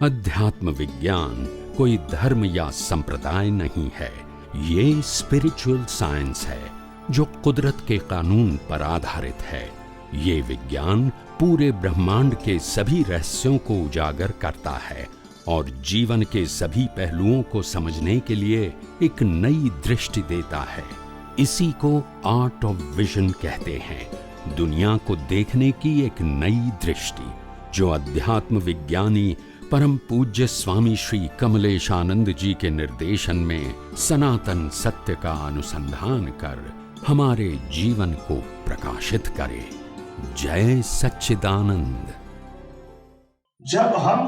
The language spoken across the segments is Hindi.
अध्यात्म विज्ञान कोई धर्म या संप्रदाय नहीं है, ये स्पिरिचुअल साइंस है जो कुदरत के कानून पर आधारित है। ये विज्ञान पूरे ब्रह्मांड के सभी रहस्यों को उजागर करता है और जीवन के सभी पहलुओं को समझने के लिए एक नई दृष्टि देता है। इसी को आर्ट ऑफ विजन कहते हैं, दुनिया को देखने की एक नई दृष्टि, जो अध्यात्म विज्ञानी परम पूज्य स्वामी श्री कमलेशानंद जी के निर्देशन में सनातन सत्य का अनुसंधान कर हमारे जीवन को प्रकाशित करे। जय सच्चिदानंद। जब हम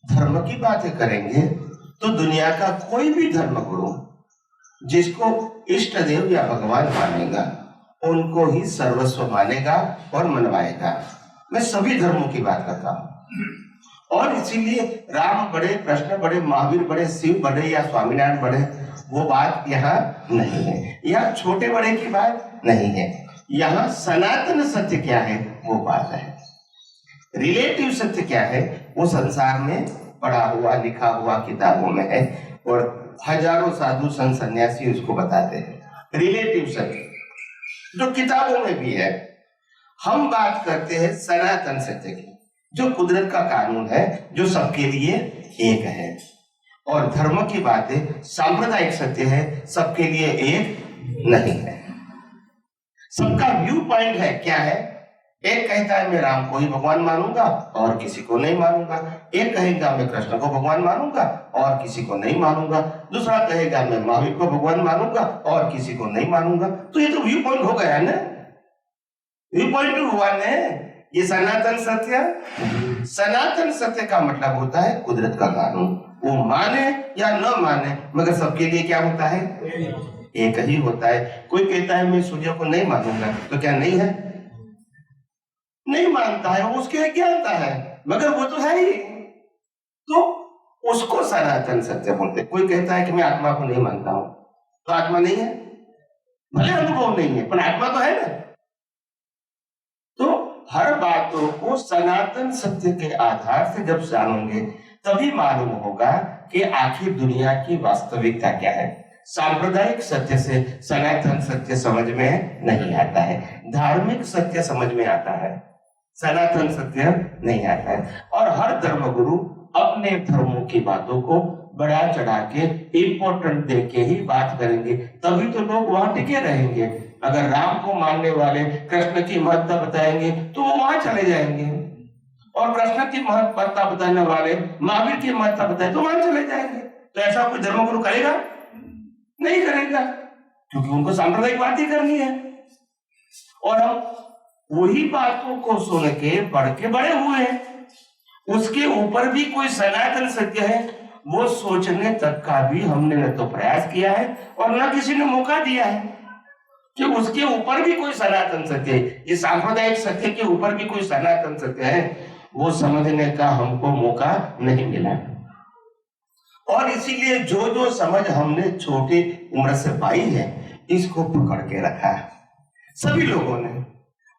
धर्म की बातें करेंगे तो दुनिया का कोई भी धर्म गुरु जिसको इष्ट देव या भगवान मानेगा उनको ही सर्वस्व मानेगा और मनवाएगा। मैं सभी धर्मों की बात करता हूँ और इसीलिए राम बड़े, कृष्ण बड़े, महावीर बड़े, शिव बड़े या स्वामीनारायण बड़े, वो बात यहाँ नहीं है। यहाँ छोटे बड़े की बात नहीं है। यहाँ सनातन सत्य क्या है वो बात है। रिलेटिव सत्य क्या है वो संसार में पढ़ा हुआ लिखा हुआ किताबों में है और हजारों साधु संत सन्यासी उसको बताते हैं। रिलेटिव सत्य जो किताबों में भी है। हम बात करते हैं सनातन सत्य की, जो कुदरत का कानून है, जो सबके लिए एक है। और धर्म की बातें सांप्रदायिक सत्य है, सबके लिए एक नहीं है। सबका व्यू पॉइंट है क्या है। एक कहता है मैं राम को ही भगवान मानूंगा और किसी को नहीं मानूंगा। एक कहेगा मैं कृष्ण को भगवान मानूंगा और किसी को नहीं मानूंगा। दूसरा कहेगा मैं महावीर को भगवान मानूंगा और किसी को नहीं मानूंगा। तो ये तो व्यू पॉइंट हो गया ना, व्यू पॉइंट हुआ ने। ये सनातन सत्य, सनातन सत्य का मतलब होता है कुदरत का कानून। वो माने या न माने मगर सबके लिए क्या होता है, एक ही होता है। कोई कहता है मैं सूर्य को नहीं मानूंगा, तो क्या नहीं है, नहीं मानता है, वो उसके अज्ञानता है, मगर वो तो है ही। तो उसको सनातन सत्य बोलते। कोई कहता है कि मैं आत्मा को नहीं मानता हूं, तो आत्मा नहीं है, भले अनुभव नहीं है पर आत्मा तो है ना। तो हर बातों को सनातन सत्य के आधार से जब जानोगे तभी मालूम होगा कि आखिर दुनिया की वास्तविकता क्या है। सांप्रदायिक सत्य से सनातन सत्य समझ में नहीं आता है, धार्मिक सत्य समझ में आता है, सनातन सत्य नहीं आता है। और हर धर्मगुरु अपने धर्मों की बातों को बढ़ा चढ़ा के इंपॉर्टेंट दे के ही बात करेंगे, तभी तो लोग वहां टिके रहेंगे। अगर राम को मानने वाले कृष्ण की महत्ता बताएंगे तो वो वहां चले जाएंगे, और कृष्ण की महत्ता बताने वाले महावीर की महत्ता बताए तो वहां चले जाएंगे। तो ऐसा कोई धर्मगुरु करेगा? नहीं करेगा, क्योंकि उनको सांप्रदायिक बात ही करनी है। और हम वही बातों को सुन के पढ़ के बड़े हुए हैं। उसके ऊपर भी कोई सनातन सत्य है वो सोचने तक का भी हमने न तो प्रयास किया है और न किसी ने मौका दिया है कि उसके ऊपर भी कोई सनातन सत्य है। ये सांप्रदायिक सत्य के ऊपर भी कोई सनातन सत्य है, वो समझने का हमको मौका नहीं मिला। और इसीलिए जो जो समझ हमने छोटी उम्र से पाई है इसको पकड़ के रखा है सभी लोगों ने,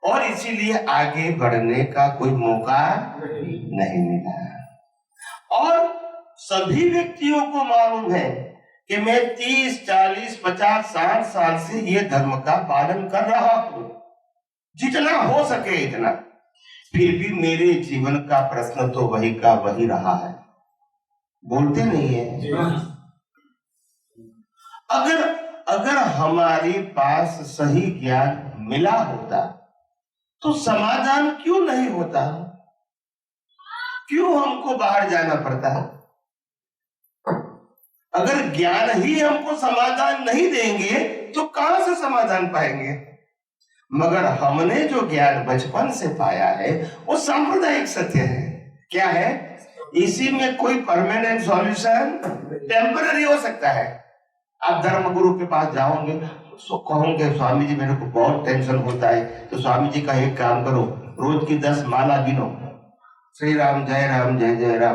और इसीलिए आगे बढ़ने का कोई मौका नहीं मिला। और सभी व्यक्तियों को मालूम है कि मैं 30, 40, 50, 60 साल से ये धर्म का पालन कर रहा हूं, जितना हो सके इतना। फिर भी मेरे जीवन का प्रश्न तो वही का वही रहा है। बोलते नहीं है। अगर हमारे पास सही ज्ञान मिला होता तो समाधान क्यों नहीं होता? क्यों हमको बाहर जाना पड़ता है? अगर ज्ञान ही हमको समाधान नहीं देंगे तो कहां से समाधान पाएंगे? मगर हमने जो ज्ञान बचपन से पाया है वो सांप्रदायिक सत्य है। क्या है? इसी में कोई परमानेंट सॉल्यूशन टेम्पररी हो सकता है। आप धर्मगुरु के पास जाओगे तो कहोगे स्वामी जी मेरे को बहुत टेंशन होता है, तो स्वामी जी का एक काम करो, रोज की 10 माला गिनो, श्री राम जय राम,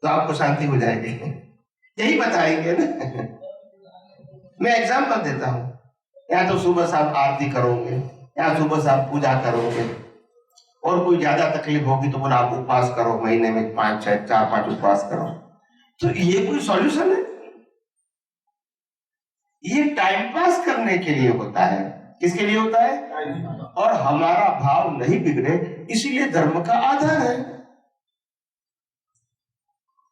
तो आपको शांति हो जाएगी। यही बताएंगे ना। मैं एग्जाम्पल देता हूँ। या तो सुबह शाम आरती करोगे, या सुबह शाम पूजा करोगे, और कोई ज्यादा तकलीफ होगी तो बोला आप उपवास करो, महीने में 5 6 4 5 उपवास करो। तो ये कोई सॉल्यूशन है? ये टाइम पास करने के लिए होता है। किसके लिए होता है? और हमारा भाव नहीं बिगड़े, इसीलिए धर्म का आधार है।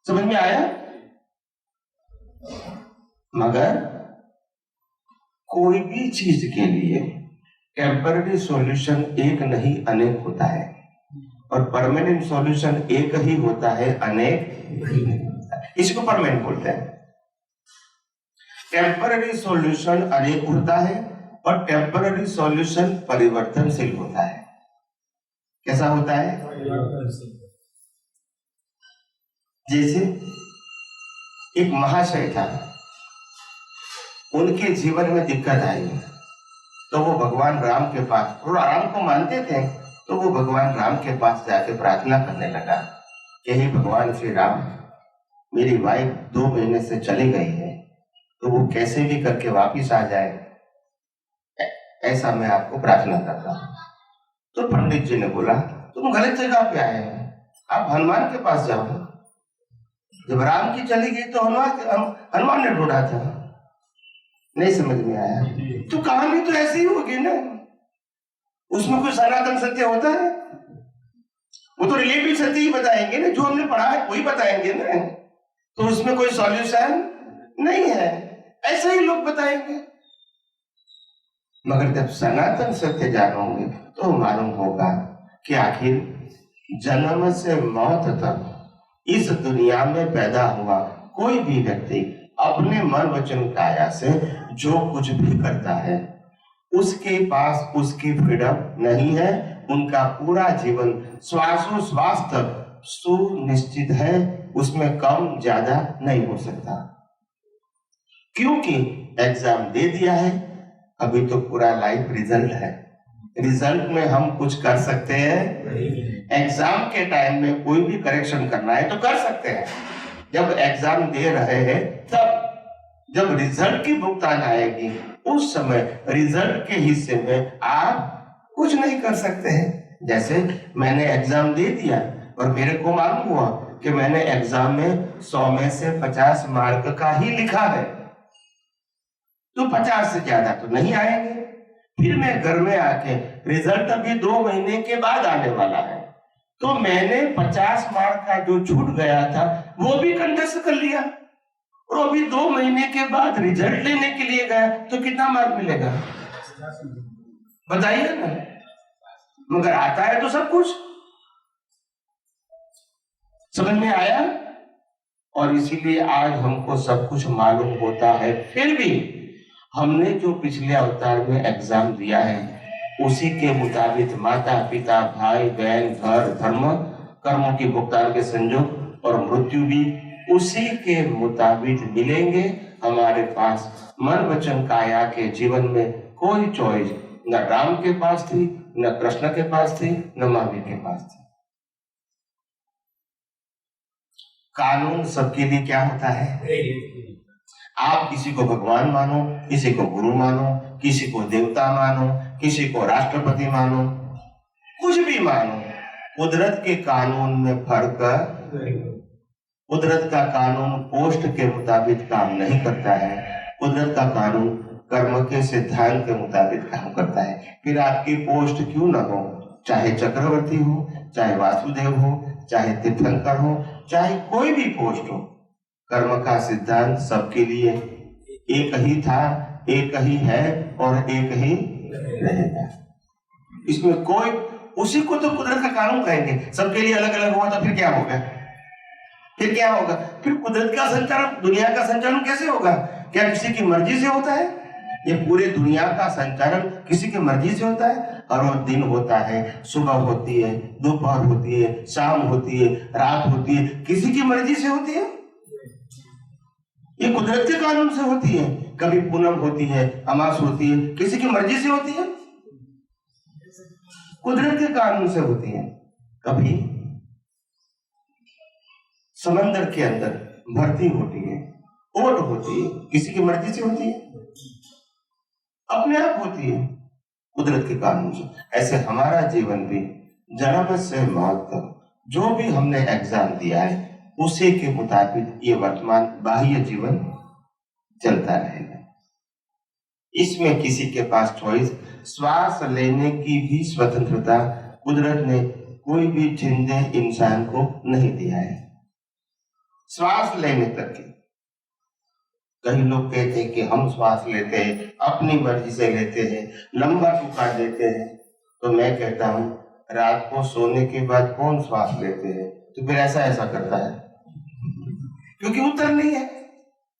समझ में आया? मगर कोई भी चीज के लिए टेम्पररी सॉल्यूशन एक नहीं अनेक होता है, और परमानेंट सॉल्यूशन एक ही होता है, अनेक नहीं होता है। इसको परमानेंट बोलते हैं। टेम्पररी सॉल्यूशन अनेक होता है और टेम्पररी सॉल्यूशन परिवर्तनशील होता है। कैसा होता है? जैसे एक महाशय था, उनके जीवन में दिक्कत आई तो वो भगवान राम के पास, और राम को मानते थे, तो वो भगवान राम के पास जाके प्रार्थना करने लगा कि हे भगवान श्री राम, मेरी वाइफ 2 महीने से चली गई है, तो वो कैसे भी करके वापिस आ जाए, ऐसा मैं आपको प्रार्थना करता हूँ। तो पंडित जी ने बोला तुम गलत जगह पे आए हैं, आप हनुमान के पास जाओ। जब राम की चली गई तो हनुमान ने ढूंढा था। नहीं समझ में आया? तो कहानी तो ऐसी ही होगी ना, उसमें कोई सनातन सत्य होता है? वो तो रिलेटिव सत्य ही बताएंगे ना, जो हमने पढ़ा है वही बताएंगे ना, तो उसमें कोई सॉल्यूशन नहीं है, ऐसे ही लोग बताएंगे। मगर जब सनातन सत्य जानोगे तो मालूम होगा कि आखिर जन्म से मौत तक इस दुनिया में पैदा हुआ कोई भी व्यक्ति अपने मन वचन काया से जो कुछ भी करता है, उसके पास उसकी फ्रीडम नहीं है। उनका पूरा जीवन श्वासोश्वास तक सुनिश्चित है, उसमें कम ज्यादा नहीं हो सकता, क्योंकि एग्जाम दे दिया है। अभी तो पूरा लाइफ रिजल्ट है, रिजल्ट में हम कुछ कर सकते हैं? एग्जाम के टाइम में कोई भी करेक्शन करना है तो कर सकते हैं, जब एग्जाम दे रहे हैं तब। जब रिजल्ट की भुगतान आएगी उस समय रिजल्ट के हिस्से में आप कुछ नहीं कर सकते हैं। जैसे मैंने एग्जाम दे दिया और मेरे को मालूम हुआ कि मैंने एग्जाम में 100 में से 50 मार्क का ही लिखा है, तो 50 से ज्यादा तो नहीं आएंगे। फिर मैं घर में आके रिजल्ट अभी 2 महीने के बाद आने वाला है, तो मैंने 50 मार्क का जो छूट गया था वो भी कंटेस्ट कर लिया, और अभी 2 महीने के बाद रिजल्ट लेने के लिए गया तो कितना मार्क मिलेगा बताइए ना? मगर आता है तो सब कुछ। समझ में आया? और इसीलिए आज हमको सब कुछ मालूम होता है, फिर भी हमने जो पिछले अवतार में एग्जाम दिया है उसी के मुताबिक माता पिता भाई बहन घर धर्म कर्मों की भुगतान के संयोग और मृत्यु भी उसी के मुताबिक मिलेंगे। हमारे पास मन वचन काया के जीवन में कोई चॉइस न राम के पास थी, न कृष्ण के पास थी, न महावीर के पास थी। कानून सबके लिए क्या होता है? आप किसी को भगवान मानो, किसी को गुरु मानो, किसी को देवता मानो, किसी को राष्ट्रपति मानो, कुछ भी मानो, कुदरत के कानून में फर्क। कुदरत का कानून पोस्ट के मुताबिक काम नहीं करता है, कुदरत का कानून कर्म के सिद्धांत के मुताबिक काम करता है। फिर आपकी पोस्ट क्यों ना हो, चाहे चक्रवर्ती हो, चाहे वासुदेव हो, चाहे तीर्थंकर हो, चाहे कोई भी पोस्ट हो, कर्म का सिद्धांत सबके लिए एक ही था, एक ही है और एक ही रहेगा। इसमें कोई, उसी को तो कुदरत का कानून कहेंगे। सबके लिए अलग अलग हुआ तो फिर क्या होगा? फिर क्या होगा? फिर कुदरत का संचालन, दुनिया का संचालन कैसे होगा? क्या किसी की मर्जी से होता है? ये पूरे दुनिया का संचालन किसी की मर्जी से होता है? हर रोज दिन होता है, सुबह होती है, दोपहर होती है, शाम होती है, रात होती है, किसी की मर्जी से होती है? ये कुदरत के कानून से होती है। कभी पूनम होती है, अमास होती है, किसी की मर्जी से होती है? कुदरत के कानून से होती है। कभी समंदर के अंदर भर्ती होती है, ओट होती है, किसी की मर्जी से होती है? अपने आप होती है, कुदरत के कानून से। ऐसे हमारा जीवन भी जन्म से मौत तक जो भी हमने एग्जाम दिया है उसी के मुताबिक ये वर्तमान बाह्य जीवन चलता रहेगा। इसमें किसी के पास चॉइस, श्वास लेने की भी स्वतंत्रता कुदरत ने कोई भी जिंदे इंसान को नहीं दिया है। श्वास लेने तक के कई लोग कहते हैं कि हम श्वास लेते हैं, अपनी मर्जी से लेते हैं, लंबा टूका देते हैं। तो मैं कहता हूं रात को सोने के बाद कौन श्वास लेते हैं? तो फिर ऐसा करता है क्योंकि उत्तर नहीं है।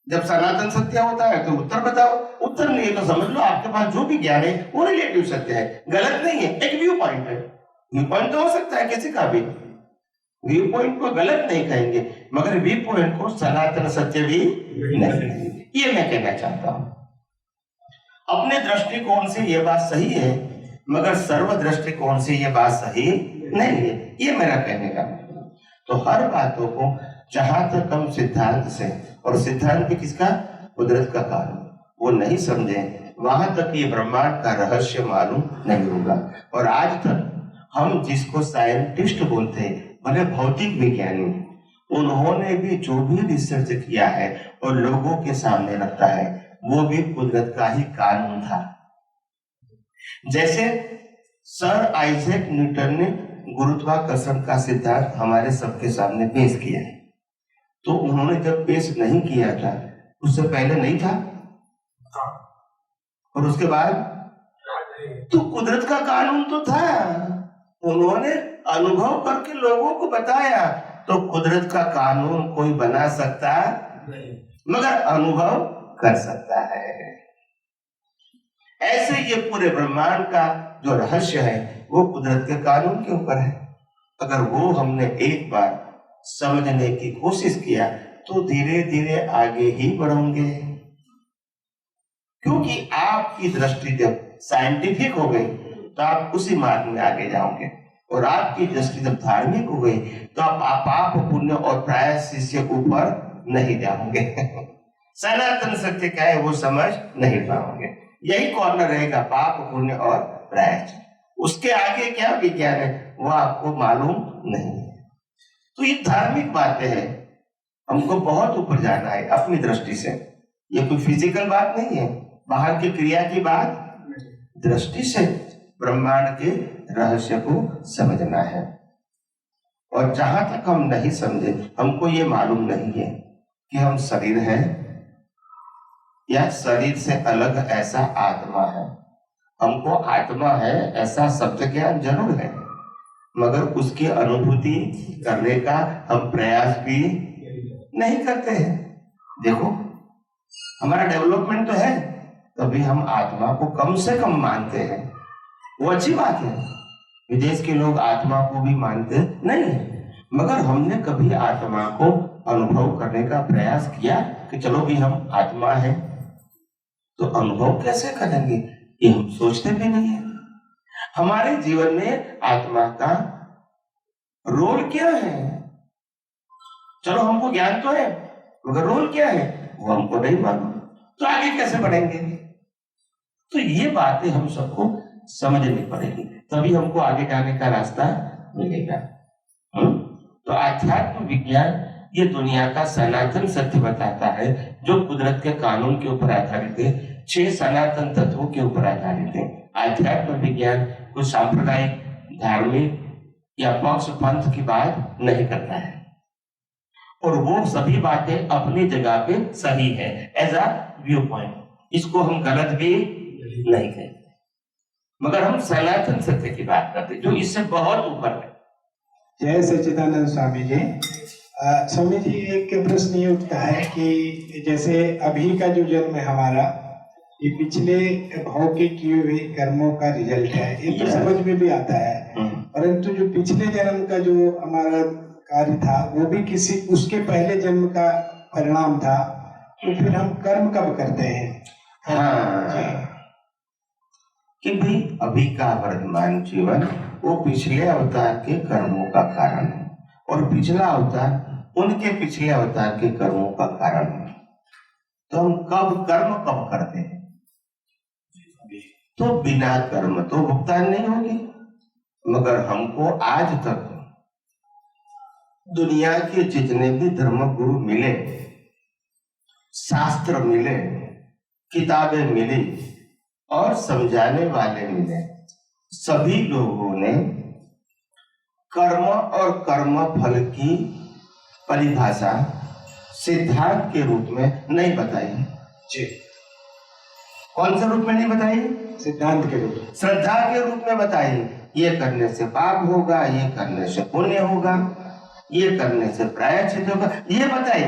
जब सनातन सत्य होता है तो उत्तर बताओ, उत्तर नहीं है तो समझ लो आपके पास जो भी ज्ञान है वो रिलेटिव सत्य है, गलत नहीं है, एक व्यू पॉइंट है। व्यू पॉइंट तो हो सकता है किसी का भी, व्यू पॉइंट को गलत नहीं कहेंगे, मगर व्यू पॉइंट को सनातन सत्य भी नहीं कहेंगे। ये मैं कहना चाहता हूं। अपने दृष्टिकोण से ये बात सही है, मगर सर्व दृष्टिकोण से ये बात सही नहीं है, ये मेरा कहने का मतलब। तो हर बातों को जहां तक हम सिद्धांत से, और सिद्धांत भी किसका? कुदरत का कारण, वो नहीं समझे वहां तक ये ब्रह्मांड का रहस्य मालूम नहीं होगा। और आज तक हम जिसको साइंटिस्ट बोलते हैं, भले भौतिक विज्ञानी, उन्होंने भी जो भी रिसर्च किया है और लोगों के सामने रखा है वो भी कुदरत का ही कानून था। जैसे सर आइजैक न्यूटन ने गुरुत्वाकर्षण का सिद्धांत हमारे सबके सामने पेश किया है, तो उन्होंने जब पेश नहीं किया था उससे पहले नहीं था, और उसके बाद तो कुदरत का कानून तो था, उन्होंने अनुभव करके लोगों को बताया। तो कुदरत का कानून कोई बना सकता नहीं, मगर अनुभव कर सकता है। ऐसे ये पूरे ब्रह्मांड का जो रहस्य है वो कुदरत के कानून के ऊपर है। अगर वो हमने एक बार समझने की कोशिश किया तो धीरे धीरे आगे ही बढ़ोगे, क्योंकि आपकी दृष्टि जब साइंटिफिक हो गई तो आप उसी मार्ग में आगे जाओगे, और आपकी दृष्टि जब धार्मिक हो गई तो आप पाप पुण्य और प्रायश्चित से ऊपर नहीं जाओगे। सनातन सत्य क्या है वो समझ नहीं पाओगे। यही कॉर्नर रहेगा, पाप पुण्य और प्रायश्चित। उसके आगे क्या विज्ञान है वो आपको मालूम नहीं है। तो ये धार्मिक बातें हैं, हमको बहुत ऊपर जाना है अपनी दृष्टि से। ये कोई फिजिकल बात नहीं है, बाहर की क्रिया की बात, दृष्टि से ब्रह्मांड के रहस्य को समझना है। और जहां तक हम नहीं समझे, हमको ये मालूम नहीं है कि हम शरीर हैं या शरीर से अलग ऐसा आत्मा है। हमको आत्मा है ऐसा शब्द ज्ञान जरूर है, मगर उसकी अनुभूति करने का हम प्रयास भी नहीं करते हैं। देखो हमारा डेवलपमेंट तो है, तभी हम आत्मा को कम से कम मानते हैं, वो अच्छी बात है। विदेश के लोग आत्मा को भी मानते नहीं है, मगर हमने कभी आत्मा को अनुभव करने का प्रयास किया कि चलो भी हम आत्मा है, तो अनुभव कैसे करेंगे ये हम सोचते भी नहीं है। हमारे जीवन में आत्मा का रोल क्या है? चलो हमको ज्ञान तो है, मगर रोल क्या है वो हमको नहीं मालूम, तो आगे कैसे बढ़ेंगे? तो ये बातें हम सबको समझनी पड़ेगी, तभी हमको आगे जाने का रास्ता मिलेगा। तो आध्यात्म विज्ञान ये दुनिया का सनातन सत्य बताता है, जो कुदरत के कानून के ऊपर आधारित है, 6 सनातन तत्वों के ऊपर आधारित है। आध्यात्म विज्ञान कुछ सांप्रदायिक, धार्मिक या पक्ष पंथ की बात नहीं करता है, और वो सभी बातें अपनी जगह पे सही है एज अ व्यू पॉइंट। इसको हम गलत भी नहीं कहते, मगर हम सनातन सत्य की बात करते जो इससे बहुत ऊपर है। जय सच्चिदानंद स्वामी जी। स्वामी जी एक प्रश्न ये उठता है कि जैसे अभी का जो जन्म है हमारा, ये पिछले भाव के किए हुए कर्मों का रिजल्ट है, ये तो समझ में भी आता है, परंतु जो पिछले जन्म का जो हमारा कार्य था वो भी किसी उसके पहले जन्म का परिणाम था, तो फिर हम कर्म कब करते हैं? हाँ, कि भाई अभी का वर्तमान जीवन वो पिछले अवतार के कर्मों का कारण है, और पिछला अवतार उनके पिछले अवतार के कर्मों का कारण है। तो हम कर्म कब करते हैं? तो बिना कर्म तो भुगतान नहीं होगी, मगर हमको आज तक दुनिया के जितने भी धर्म गुरु मिले, शास्त्र मिले, किताबें मिली और समझाने वाले मिले, सभी लोगों ने कर्म और कर्म फल की परिभाषा सिद्धांत के रूप में नहीं बताई। जी। कौन से रूप में नहीं बताई? सिद्धांत के रूप में, श्रद्धा के रूप में बताई। ये करने से पाप होगा, ये करने से पुण्य होगा, ये करने से प्रायश्चित होगा, ये बताई।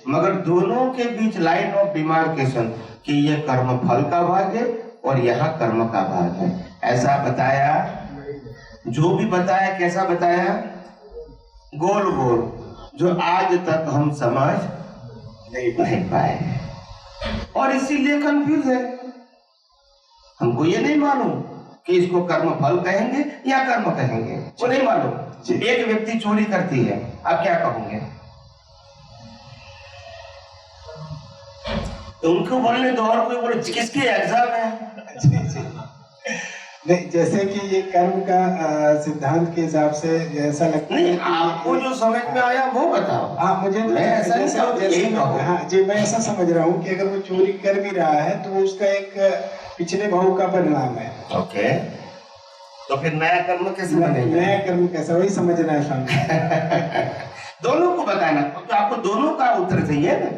मगर दोनों के बीच लाइन ऑफ डिमार्केशन कि ये कर्म फल का भाग है और यहाँ कर्म का भाग है, ऐसा बताया। जो भी बताया कैसा बताया? गोल गोल, जो आज तक हम समझ नहीं पाए और इसीलिए कंफ्यूज है। हमको ये नहीं मालूम कि इसको कर्म फल कहेंगे या कर्म कहेंगे, वो नहीं मालूम। एक व्यक्ति चोरी करती है, आप क्या कहोगे? तो उनको बोलने दो और कोई बोले किसके एग्जाम है। नहीं, जैसे कि ये कर्म का सिद्धांत के हिसाब से ऐसा लगता है। नहीं, आपको जो समझ में आया वो बताओ। हाँ, मुझे मैं ऐसा नहीं समझ, यही कहो। हाँ जी, मैं ऐसा समझ रहा हूँ कि अगर वो चोरी कर भी रहा है तो उसका एक पिछले भाव का परिणाम है। ओके, तो फिर नया कर्म कैसे बनेगा? नया कर्म कैसा, वही समझना है स्वामी। दोनों को बताना, तो आपको दोनों का उत्तर चाहिए ना।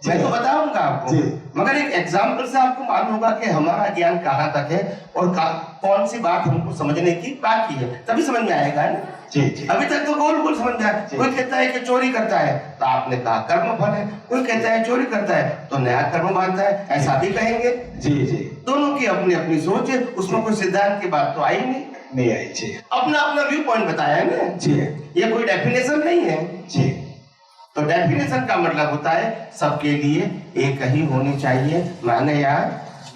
मैं तो बताऊंगा आपको, मगर एक एग्जाम्पल से आपको मालूम होगा कि हमारा ज्ञान कहाँ तक है और कौन सी बात हमको समझने की बाकी है, तभी समझ में आएगा ना। जी। अभी तक तो गोल गोल समझ में आया। कोई कहता है कि चोरी करता है तो आपने कहा कर्म फल है, कोई कहता है चोरी करता है तो नया कर्म बांधता है, ऐसा भी कहेंगे। जी। दोनों की अपनी अपनी सोच है, उसमें कोई सिद्धांत की बात तो आई नहीं आई। जी, अपना अपना व्यू पॉइंट बताया है ना जी। ये कोई डेफिनेशन नहीं है जी। तो डेफिनेशन का मतलब होता है सबके लिए एक ही होनी चाहिए, माने या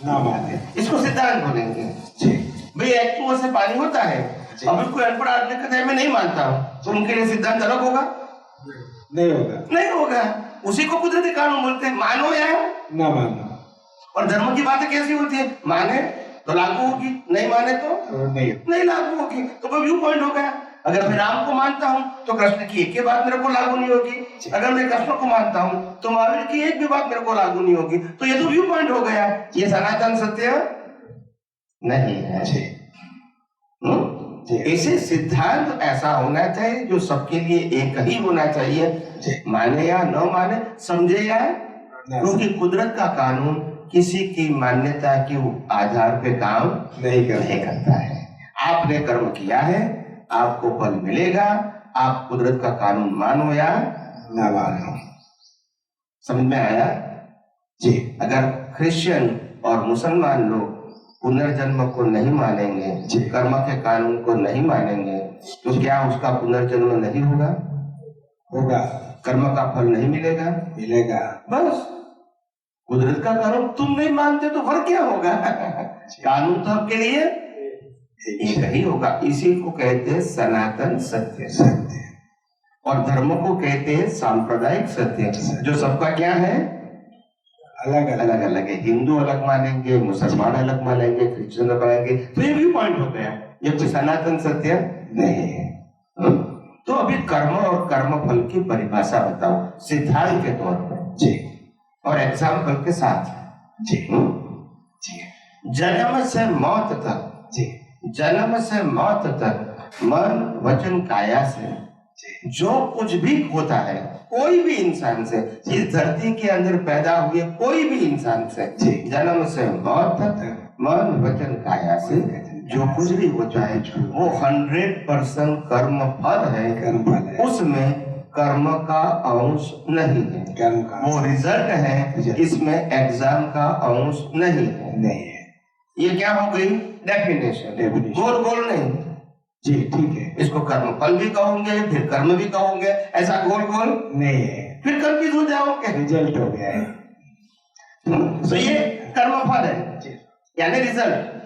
ना माने, इसको सिद्धांत बोलेंगे। जी। भाई एक कुआं से पानी होता है, अब उसको अनपढ़ आदमी कहता है मैं नहीं मानता हूँ, तो उनके लिए सिद्धांत अलग होगा? नहीं होगा। उसी को कुदरती कानून बोलते हैं, मानो या ना मानो। और धर्म की बातें कैसी होती है? माने तो लागू होगी, नहीं माने तो नहीं लागू होगी। तो वो व्यू पॉइंट हो गया। अगर मैं राम को मानता हूँ तो कृष्ण की एक ही बात मेरे को लागू नहीं होगी। अगर मैं कृष्ण को मानता हूँ तो महावीर की एक भी बात मेरे को लागू नहीं होगी। तो ये तो व्यू पॉइंट हो गया, ये सनातन सत्य नहीं है। इसे सिद्धांत ऐसा होना चाहिए जो सबके लिए एक ही होना चाहिए, माने या न माने, समझे या, क्योंकि कुदरत का कानून किसी की मान्यता के आधार पे काम नहीं करता है। आपने कर्म किया है, आपको फल मिलेगा, आप कुदरत का कानून मानो या ना मानो। समझ में आया? जी। अगर क्रिश्चियन और मुसलमान लोग पुनर्जन्म को नहीं मानेंगे, कर्म के कानून को नहीं मानेंगे, तो क्या उसका पुनर्जन्म नहीं होगा? कर्म का फल नहीं मिलेगा। बस कुदरत का कानून तुम नहीं मानते तो फल क्या होगा? कानून तो आपके लिए एक ही होगा। इसी को कहते हैं सनातन सत्य और धर्म को कहते हैं सांप्रदायिक सत्य, जो सबका क्या है? अलग है। हिंदू अलग मानेंगे, मुसलमान अलग मानेंगे, क्रिश्चियन अलग मानेंगे, तो ये व्यू पॉइंट होते हैं। ये कोई सनातन सत्य नहीं है। तो अभी कर्म और कर्म फल की परिभाषा बताओ सिद्धांत के तौर पर जी, और एग्जाम्पल के साथ जी। जन्म से मौत तक जी, जन्म से मौत तक मन वचन काया से जो कुछ भी होता है, कोई भी इंसान से, इस धरती के अंदर पैदा हुए कोई भी इंसान से, जन्म से मौत तक मन वचन काया से जो कुछ भी होता है वो 100% कर्म फल है। उसमें कर्म का अंश नहीं है, वो रिजल्ट है, इसमें एग्जाम का अंश नहीं है। ये क्या हो गई? डेफिनेशन। गोल गोल नहीं जी, ठीक है। इसको कर्म फल भी कहोगे, फिर कर्म भी कहोगे, ऐसा गोल गोल नहीं है, फिर कंफ्यूज हो जाओगे। रिजल्ट हो गया है। तो ये कर्म फल है यानी रिजल्ट।